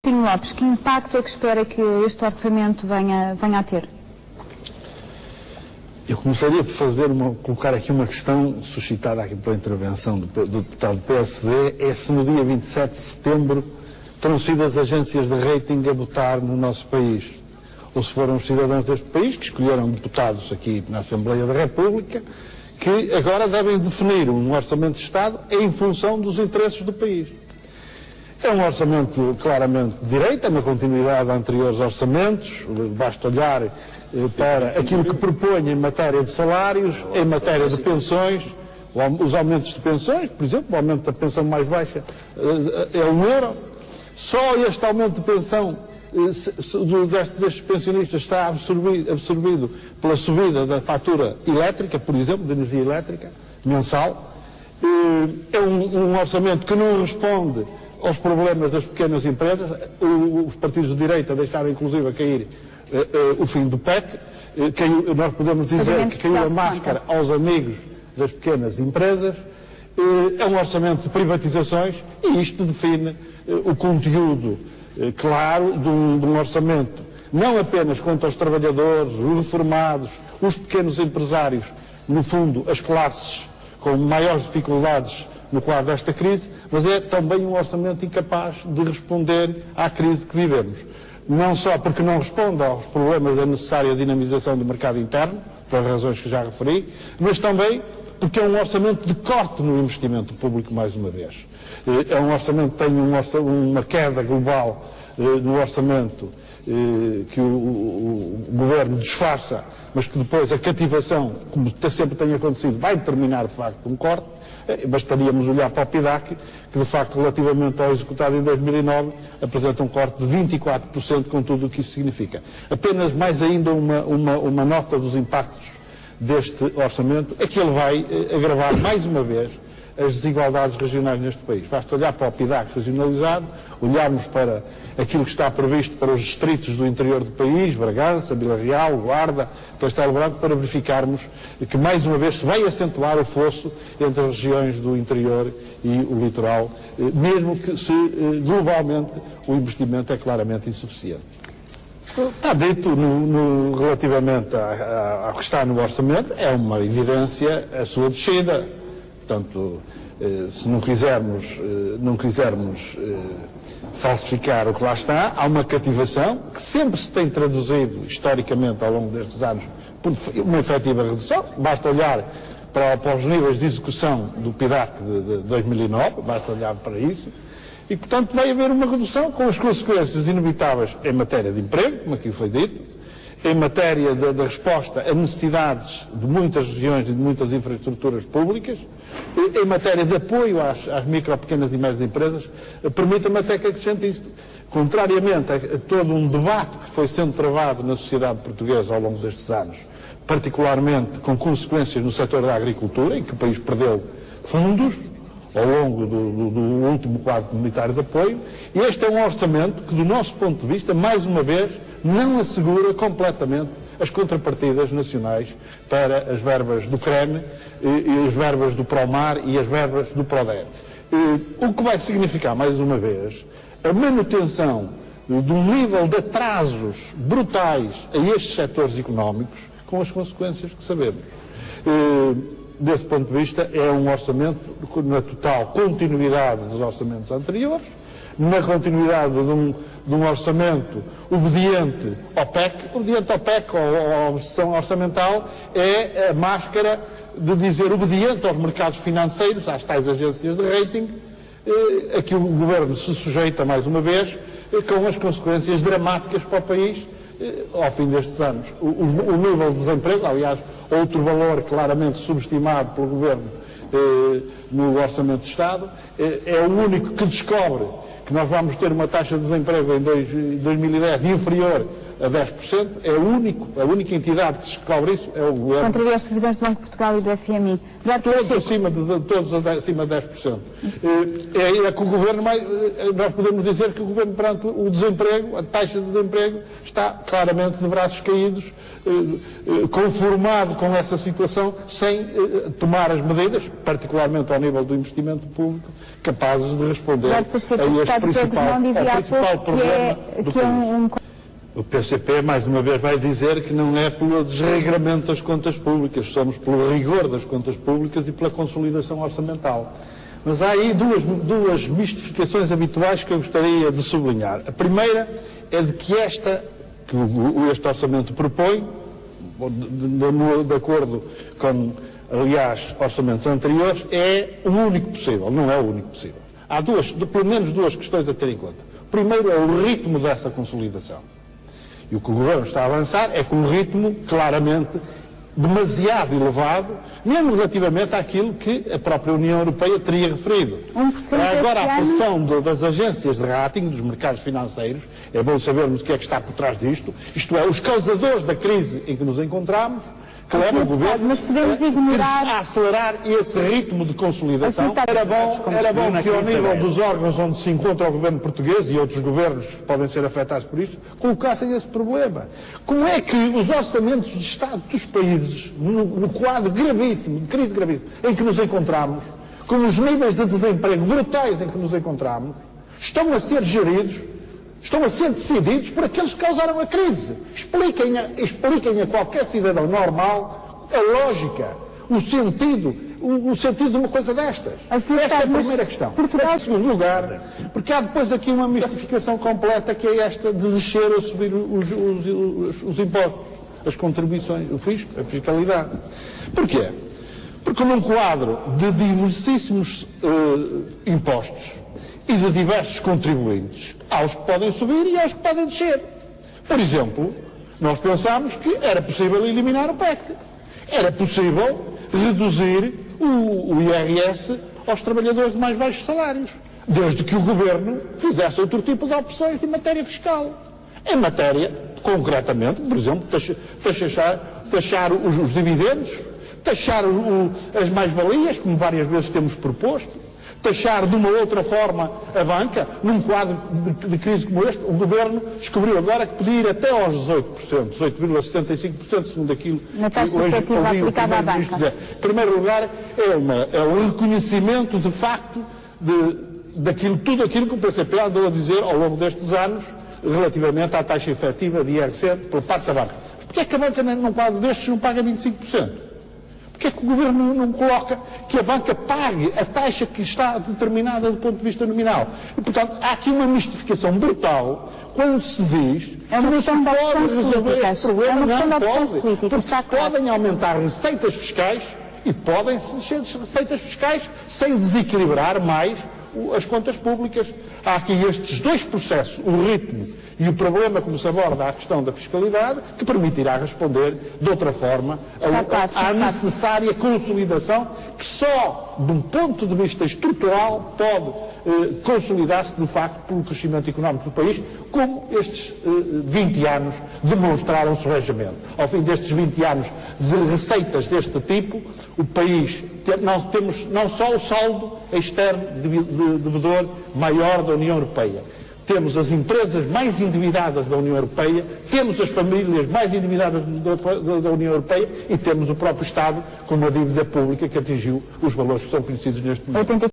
Coutinho Lopes, que impacto é que espera que este orçamento venha a ter? Eu começaria por colocar aqui uma questão suscitada aqui pela intervenção do deputado do PSD, é se no dia 27 de setembro terão sido as agências de rating a votar no nosso país, ou se foram os cidadãos deste país que escolheram deputados aqui na Assembleia da República, que agora devem definir um orçamento de Estado em função dos interesses do país. É um orçamento claramente de direita, na continuidade de anteriores orçamentos, basta olhar para aquilo que propõe em matéria de salários, em matéria de pensões, os aumentos de pensões, por exemplo, o aumento da pensão mais baixa é €1. Só este aumento de pensão destes pensionistas está absorvido pela subida da fatura elétrica, por exemplo, de energia elétrica, mensal. É um orçamento que não responde aos problemas das pequenas empresas. Os partidos de direita deixaram inclusive a cair o fim do PEC, nós podemos dizer que caiu a máscara aos amigos das pequenas empresas. É um orçamento de privatizações e isto define o conteúdo claro de um orçamento, não apenas quanto aos trabalhadores, os reformados, os pequenos empresários, no fundo as classes com maiores dificuldades no quadro desta crise, mas é também um orçamento incapaz de responder à crise que vivemos. Não só porque não responde aos problemas da necessária dinamização do mercado interno, pelas razões que já referi, mas também porque é um orçamento de corte no investimento público, mais uma vez. É um orçamento que tem uma queda global no orçamento que o Governo disfarça, mas que depois a cativação, como sempre tem acontecido, vai determinar de facto um corte. Bastaríamos olhar para o PIDAC, que de facto relativamente ao executado em 2009 apresenta um corte de 24% com tudo o que isso significa. Apenas mais ainda uma nota dos impactos deste orçamento é que ele vai agravar mais uma vez as desigualdades regionais neste país. Basta olhar para o PIDAC regionalizado, olharmos para aquilo que está previsto para os distritos do interior do país, Bragança, Vila Real, Guarda, Castelo Branco, para verificarmos que mais uma vez se vai acentuar o fosso entre as regiões do interior e o litoral, mesmo que se globalmente o investimento é claramente insuficiente. Está dito relativamente ao que está no orçamento, é uma evidência a sua descida. Portanto, se não quisermos falsificar o que lá está, há uma cativação que sempre se tem traduzido historicamente ao longo destes anos por uma efetiva redução. Basta olhar para os níveis de execução do PIDAC de 2009, basta olhar para isso. E, portanto, vai haver uma redução com as consequências inevitáveis em matéria de emprego, como aqui foi dito, em matéria da resposta a necessidades de muitas regiões e de muitas infraestruturas públicas, em matéria de apoio às micro, pequenas e médias empresas. Permita-me até que acrescente isto. Contrariamente a todo um debate que foi sendo travado na sociedade portuguesa ao longo destes anos, particularmente com consequências no setor da agricultura, em que o país perdeu fundos ao longo do último quadro comunitário de apoio, e este é um orçamento que, do nosso ponto de vista, mais uma vez, não assegura completamente as contrapartidas nacionais para as verbas do CREM, e as verbas do PROMAR e as verbas do PRODER. O que vai significar, mais uma vez, a manutenção de um nível de atrasos brutais a estes setores económicos, com as consequências que sabemos. Desse ponto de vista, é um orçamento na total continuidade dos orçamentos anteriores, na continuidade de um orçamento obediente ao PEC. Obediente ao PEC, ou à sessão orçamental, é a máscara de dizer obediente aos mercados financeiros, às tais agências de rating, a que o Governo se sujeita mais uma vez, com as consequências dramáticas para o país ao fim destes anos. O nível de desemprego, aliás, outro valor claramente subestimado pelo Governo no Orçamento de Estado, é o único que descobre que nós vamos ter uma taxa de desemprego em 2010 inferior a 10%, é a única entidade que se cobre isso é o Governo. Contraria as previsões do Banco de Portugal e do FMI. Todos acima de 10%. É que o Governo, nós podemos dizer que o Governo, perante o desemprego, a taxa de desemprego, está claramente de braços caídos, conformado com essa situação, sem tomar as medidas, particularmente ao nível do investimento público, capazes de responder a este principal problema do país. O PCP, mais uma vez, vai dizer que não é pelo desregramento das contas públicas, somos pelo rigor das contas públicas e pela consolidação orçamental. Mas há aí duas mistificações habituais que eu gostaria de sublinhar. A primeira é de que este orçamento propõe, de acordo com, aliás, orçamentos anteriores, é o único possível. Não é o único possível. Há pelo menos duas questões a ter em conta. Primeiro é o ritmo dessa consolidação. E o que o Governo está a avançar é com um ritmo claramente demasiado elevado, mesmo relativamente àquilo que a própria União Europeia teria referido. Agora, a pressão das agências de rating, dos mercados financeiros, é bom sabermos o que é que está por trás disto, isto é, os causadores da crise em que nos encontramos, que leva o Governo a acelerar esse ritmo de consolidação. Era bom que ao nível dos órgãos onde se encontra o Governo português e outros governos podem ser afetados por isto, colocassem esse problema. Como é que os orçamentos de Estado dos países, no quadro gravíssimo, de crise gravíssima, em que nos encontramos, com os níveis de desemprego brutais em que nos encontramos, estão a ser geridos, estão a ser decididos por aqueles que causaram a crise. Expliquem a qualquer cidadão normal a lógica, o sentido de uma coisa destas. Esta é a primeira questão. Em segundo lugar, porque há depois aqui uma mistificação completa, que é esta de descer ou subir os impostos, as contribuições, o fisco, a fiscalidade. Porquê? Porque num quadro de diversíssimos impostos e de diversos contribuintes, há os que podem subir e há os que podem descer. Por exemplo, nós pensámos que era possível eliminar o PEC. Era possível reduzir o IRS aos trabalhadores de mais baixos salários, desde que o Governo fizesse outro tipo de opções de matéria fiscal. Em matéria, concretamente, por exemplo, taxar os dividendos, taxar as mais-valias, como várias vezes temos proposto, taxar de uma outra forma a banca. Num quadro de crise como este, o Governo descobriu agora que podia ir até aos 18%, 18,75%, segundo aquilo que hoje ouvi o Primeiro-Ministro dizer. Em primeiro lugar, é um reconhecimento de facto de tudo aquilo que o PCP andou a dizer ao longo destes anos relativamente à taxa efetiva de IRC por parte da banca. Porquê é que a banca, num quadro destes, não paga 25%? Porquê é que o Governo não coloca que a banca pague a taxa que está determinada do ponto de vista nominal? E, portanto, há aqui uma mistificação brutal quando se diz que não se pode resolver este problema. Não pode, porque se podem aumentar receitas fiscais e podem-se descer as receitas fiscais sem desequilibrar mais as contas públicas. Há aqui estes dois processos, o ritmo e o problema como se aborda a questão da fiscalidade, que permitirá responder de outra forma à necessária consolidação que só, de um ponto de vista estrutural, pode consolidar-se de facto pelo crescimento económico do país, como estes 20 anos demonstraram sorragemente. Ao fim destes 20 anos de receitas deste tipo, o país temos não só o saldo externo de devedor maior da União Europeia, temos as empresas mais endividadas da União Europeia, temos as famílias mais endividadas da União Europeia e temos o próprio Estado com uma dívida pública que atingiu os valores que são conhecidos neste momento.